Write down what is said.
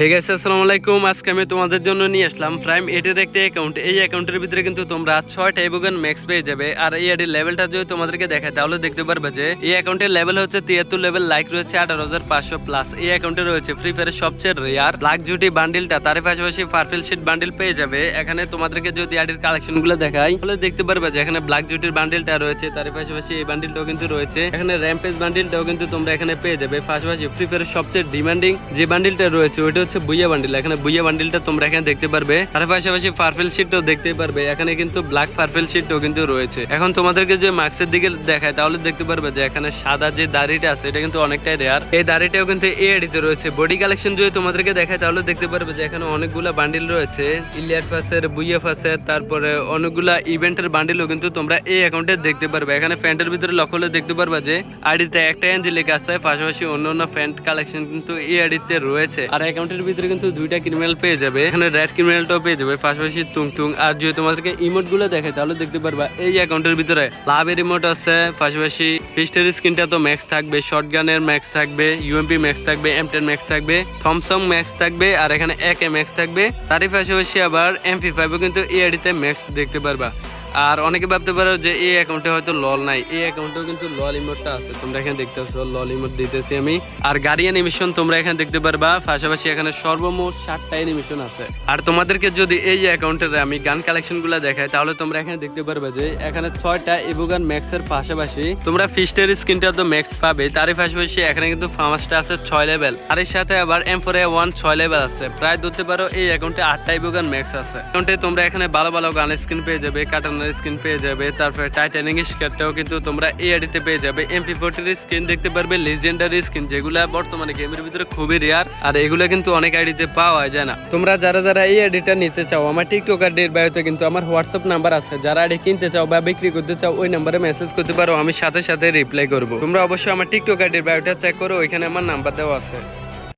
Hey guys, আসসালামু আলাইকুম। আজকে আমি তোমাদের জন্য নিয়ে আসলাম প্রাইম 8 এর একটা অ্যাকাউন্ট। এই অ্যাকাউন্টের ভিতরে কিন্তু তোমরা 6টা ইভোগান ম্যাক্স পেয়ে যাবে। আর এই আইডির লেভেলটা যদি তোমাদেরকে দেখায় তাহলে দেখতে পারবে যে এই অ্যাকাউন্টের লেভেল হচ্ছে 73 লেভেল, লাইক রয়েছে 18,500 প্লাস। এই অ্যাকাউন্টে রয়েছে ফ্রি ফায়ারের সবচেয়ে রেয়ার ব্ল্যাক জুটি বান্ডিলটা, তার পাশাপাশি পার্পল শিট বান্ডিল পেয়ে যাবে। এখানে তোমাদেরকে যদি আইডির কালেকশনগুলো দেখাই তাহলে দেখতে পারবে যে এখানে ব্ল্যাক জুটির বান্ডিলটা রয়েছে, তার পাশাপাশি এই বান্ডিলটাও কিন্তু রয়েছে। এখানে র্যাম্পেজ বান্ডিলটাও কিন্তু তোমরা এখানে পেয়ে যাবে। পাশাপাশি ফ্রি ফায়ারের সবচেয়ে ডিমান্ডিং যে বান্ডিলটা রয়েছে ওইটা হচ্ছে বুইয়া বান্ডিল। এখানে বুইয়া বান্ডিলটা তোমরা এখানে দেখতে পারবে, তার পাশাপাশি পার্পল শিটও দেখতে পারবে। এখানে কিন্তু ব্ল্যাক পার্পল শিটও কিন্তু রয়েছে। এখন তোমাদেরকে যে মার্কসের দিকে দেখায় তাহলে দেখতে পারবে যে এখানে সাদা যে দাড়িটা আছে এটা কিন্তু অনেকটাই রেয়ার। এই দাড়িটাও কিন্তু এআইডিতে রয়েছে। বডি কালেকশন যদি তোমাদেরকে দেখায় তাহলে দেখতে পারবে যে এখানে অনেকগুলা বান্ডিল রয়েছে, ইলিয়াড ফাসের, বুইয়া ফাসের, তারপরে অনেকগুলা ইভেন্টের বান্ডিলও কিন্তু তোমরা এই অ্যাকাউন্টে দেখতে পারবে। এখানে ফ্যান্টের ভিতরে লক্ষ্য হলে দেখতে পারবে যে আইডিতে একটা এনজি লেখা আছে, পাশাপাশি অন্য ফ্যান্ট কালেকশন কিন্তু এই আইডিতে রয়েছে। আর অ্যাকাউন্টের ভিতরে কিন্তু দুইটা ক্রিমিনাল পেয়ে যাবে, এখানে রেড ক্রিমিনালটাও পেয়ে যাবে, পাশাপাশি তুং। আর যদি তোমাদেরকে ইমোট গুলো দেখে তাহলে দেখতে পারবা এই অ্যাকাউন্টের ভিতরে লাভের ইমোট আছে, পাশাপাশি ফিস্টের স্কিনটা তো ম্যাক্স থাকবে, শটগানের ম্যাক্স থাকবে, ইউএমপি ম্যাক্স থাকবে, M10 ম্যাক্স থাকবে, থমসং ম্যাক্স থাকবে, আর এখানে AK ম্যাক্স থাকবে। তারই পাশাপাশি আবার MP5ও কিন্তু এই আইডিতে ম্যাক্স দেখতে পারবা। আর অনেকে ভাবতে পারো যে এই অ্যাকাউন্টে হয়তো লল নাই, এই অ্যাকাউন্টেও কিন্তু লল ইমোটটা আছে। তোমরা এখানে দেখতে পাচ্ছ লল ইমোট দিতেছি আমি। আর গাড়ি অ্যানিমেশন তোমরা এখানে দেখতে পারবা, পাশাপাশি এখানে সর্বমোট 7টা অ্যানিমেশন আছে। আর তোমাদেরকে যদি এই অ্যাকাউন্টের আমি গান কালেকশন গুলো দেখাই তাহলে তোমরা এখানে দেখতে পারবে যে এখানে 6টা ইভোগান ম্যাক্স এর পাশাপাশি তোমরা ফিস্টের স্কিনটা তো ম্যাক্স পাবে। তারই পাশাপাশি এখানে কিন্তু ফার্মাসটা আছে 6 লেভেল, আর এর সাথে আবার M4A1 6 লেভেল আছে। প্রায় ধরতে পারো এই অ্যাকাউন্টে 8টা ইভোগান ম্যাক্স আছে। অ্যাকাউন্টে তোমরা এখানে ভালো ভালো গান স্কিন পেয়ে যাবে, কাটানোর স্কিন পেয়ে যাবে, তারপরে টাইটানিং স্কার্টটাও কিন্তু তোমরা এই আইডিতে পেয়ে যাবে। MP40 স্কিন দেখতে পারবে, লেজেন্ডারি স্কিন যেগুলা বর্তমানে গেমের ভিতরে খুবই রেয়ার, আর এগুলা কিন্তু অনেক আইডিতে পাওয়া যায় না। তোমরা যারা এই আইডিটা নিতে চাও আমার টিকটক আইডির বায়োতে কিন্তু আমার হোয়াটসঅ্যাপ নাম্বার আছে, যারা আইডি কিনতে চাও বা বিক্রি করতে চাও ওই নাম্বারে মেসেজ করতে পারো, আমি সাথে সাথে রিপ্লাই করবো। তোমরা অবশ্যই আমার টিকটক আইডির বায়োটা চেক করো, ওইখানে আমার নাম্বার দেওয়া আছে।